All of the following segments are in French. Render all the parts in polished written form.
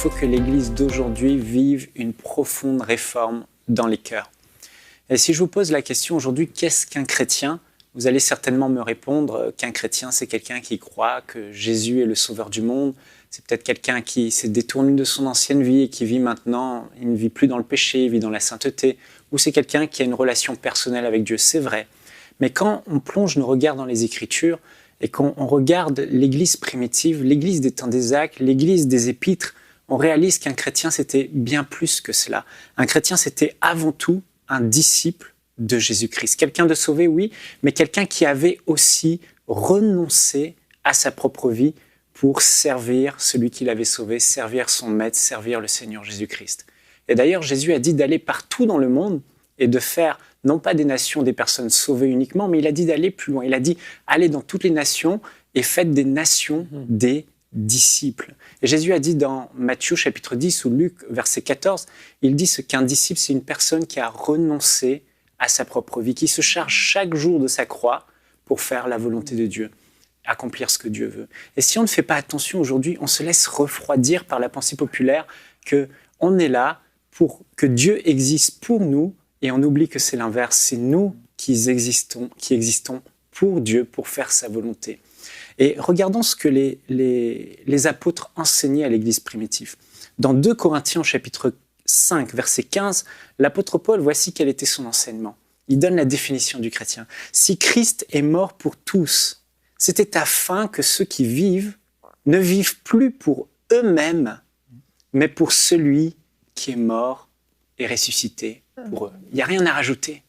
faut que l'Église d'aujourd'hui vive une profonde réforme dans les cœurs. Et si je vous pose la question aujourd'hui, qu'est-ce qu'un chrétien ? Vous allez certainement me répondre qu'un chrétien, c'est quelqu'un qui croit que Jésus est le sauveur du monde. C'est peut-être quelqu'un qui s'est détourné de son ancienne vie et qui vit maintenant, il ne vit plus dans le péché, il vit dans la sainteté. Ou c'est quelqu'un qui a une relation personnelle avec Dieu, c'est vrai. Mais quand on plonge nos regards dans les Écritures et qu'on regarde l'Église primitive, l'Église des temps des Actes, l'Église des Épîtres, on réalise qu'un chrétien, c'était bien plus que cela. Un chrétien, c'était avant tout un disciple de Jésus-Christ. Quelqu'un de sauvé, oui, mais quelqu'un qui avait aussi renoncé à sa propre vie pour servir celui qui l'avait sauvé, servir son maître, servir le Seigneur Jésus-Christ. Et d'ailleurs, Jésus a dit d'aller partout dans le monde et de faire, non pas des nations, des personnes sauvées uniquement, mais il a dit d'aller plus loin. Il a dit, allez dans toutes les nations et faites des nations des disciples. Et Jésus a dit dans Matthieu chapitre 10 ou Luc verset 14, il dit qu'un disciple, c'est une personne qui a renoncé à sa propre vie, qui se charge chaque jour de sa croix pour faire la volonté de Dieu, accomplir ce que Dieu veut. Et si on ne fait pas attention aujourd'hui, on se laisse refroidir par la pensée populaire qu'on est là pour que Dieu existe pour nous et on oublie que c'est l'inverse, c'est nous qui existons pour Dieu, pour faire sa volonté. Et regardons ce que les apôtres enseignaient à l'Église primitive. Dans 2 Corinthiens chapitre 5, verset 15, l'apôtre Paul, voici quel était son enseignement. Il donne la définition du chrétien. « Si Christ est mort pour tous, c'était afin que ceux qui vivent ne vivent plus pour eux-mêmes, mais pour celui qui est mort et ressuscité pour eux. » Il n'y a rien à rajouter.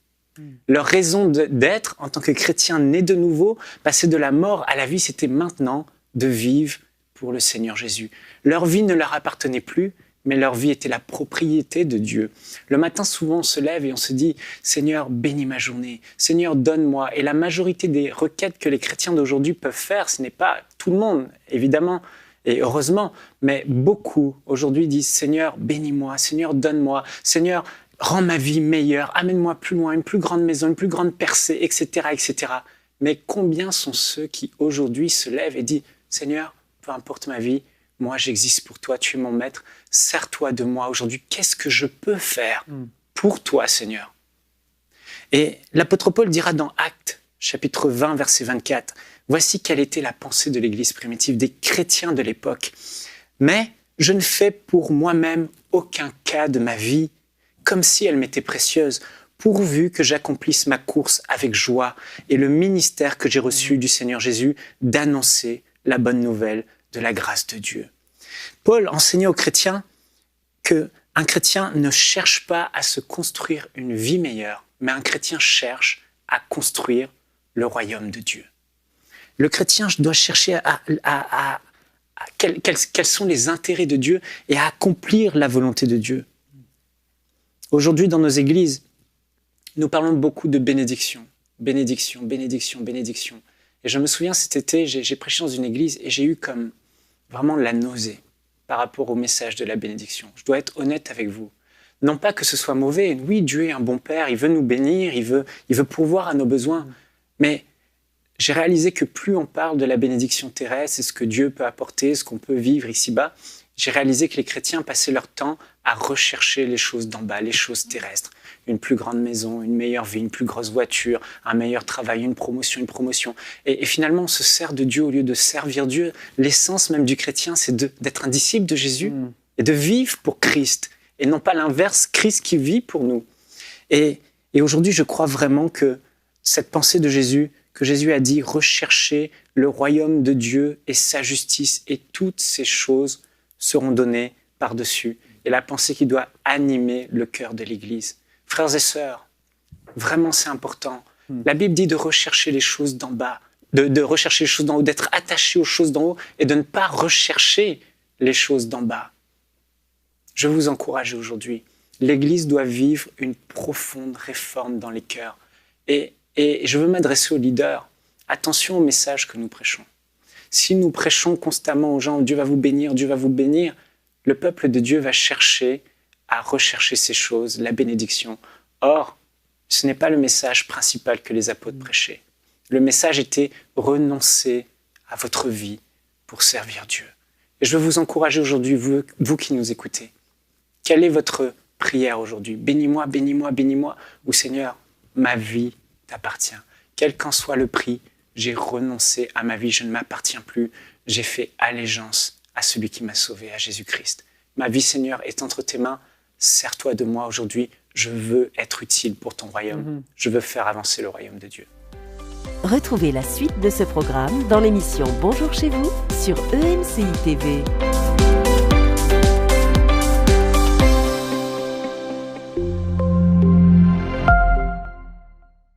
Leur raison d'être en tant que chrétiens nés de nouveau, passer de la mort à la vie, c'était maintenant de vivre pour le Seigneur Jésus. Leur vie ne leur appartenait plus, mais leur vie était la propriété de Dieu. Le matin, souvent, on se lève et on se dit « Seigneur, bénis ma journée. Seigneur, donne-moi. » Et la majorité des requêtes que les chrétiens d'aujourd'hui peuvent faire, ce n'est pas tout le monde, évidemment, et heureusement, mais beaucoup aujourd'hui disent « Seigneur, bénis-moi. Seigneur, donne-moi. Seigneur, rends ma vie meilleure. Amène-moi plus loin, une plus grande maison, une plus grande percée, etc., etc. » Mais combien sont ceux qui aujourd'hui se lèvent et disent « Seigneur, peu importe ma vie, moi, j'existe pour toi, tu es mon maître, sers-toi de moi aujourd'hui. Qu'est-ce que je peux faire pour toi, Seigneur ?» Et l'apôtre Paul dira dans Actes, chapitre 20, verset 24, « Voici quelle était la pensée de l'Église primitive, des chrétiens de l'époque. Mais je ne fais pour moi-même aucun cas de ma vie, comme si elle m'était précieuse, pourvu que j'accomplisse ma course avec joie et le ministère que j'ai reçu du Seigneur Jésus d'annoncer la bonne nouvelle de la grâce de Dieu. » Paul enseignait aux chrétiens qu'un chrétien ne cherche pas à se construire une vie meilleure, mais un chrétien cherche à construire le royaume de Dieu. Le chrétien doit chercher quels sont les intérêts de Dieu et à accomplir la volonté de Dieu. Aujourd'hui, dans nos églises, nous parlons beaucoup de bénédiction. Bénédiction, bénédiction, bénédiction. Et je me souviens, cet été, j'ai prêché dans une église et j'ai eu comme vraiment la nausée par rapport au message de la bénédiction. Je dois être honnête avec vous. Non pas que ce soit mauvais. Oui, Dieu est un bon Père, il veut nous bénir, il veut pourvoir à nos besoins. Mais j'ai réalisé que plus on parle de la bénédiction terrestre et ce que Dieu peut apporter, ce qu'on peut vivre ici-bas, j'ai réalisé que les chrétiens passaient leur temps à rechercher les choses d'en bas, les choses terrestres. Une plus grande maison, une meilleure vie, une plus grosse voiture, un meilleur travail, une promotion. Et finalement, on se sert de Dieu au lieu de servir Dieu. L'essence même du chrétien, c'est d'être un disciple de Jésus et de vivre pour Christ. Et non pas l'inverse, Christ qui vit pour nous. Et aujourd'hui, je crois vraiment que cette pensée de Jésus, que Jésus a dit, recherchez le royaume de Dieu et sa justice, et toutes ces choses seront données par-dessus. Et la pensée qui doit animer le cœur de l'Église. Frères et sœurs, vraiment c'est important. La Bible dit de rechercher les choses d'en bas, de rechercher les choses d'en haut, d'être attaché aux choses d'en haut et de ne pas rechercher les choses d'en bas. Je vous encourage aujourd'hui. L'Église doit vivre une profonde réforme dans les cœurs. Et je veux m'adresser aux leaders. Attention au message que nous prêchons. Si nous prêchons constamment aux gens « Dieu va vous bénir, Dieu va vous bénir », le peuple de Dieu va chercher à rechercher ces choses, la bénédiction. Or, ce n'est pas le message principal que les apôtres prêchaient. Le message était « renoncer à votre vie pour servir Dieu ». Et je veux vous encourager aujourd'hui, vous qui nous écoutez. Quelle est votre prière aujourd'hui? Bénis-moi, bénis-moi, bénis-moi. Ou Seigneur, ma vie t'appartient. Quel qu'en soit le prix, j'ai renoncé à ma vie, je ne m'appartiens plus. J'ai fait allégeance à celui qui m'a sauvé, à Jésus-Christ. Ma vie, Seigneur, est entre tes mains. Sers-toi de moi aujourd'hui. Je veux être utile pour ton royaume. Je veux faire avancer le royaume de Dieu. Retrouvez la suite de ce programme dans l'émission Bonjour chez vous sur EMCI TV.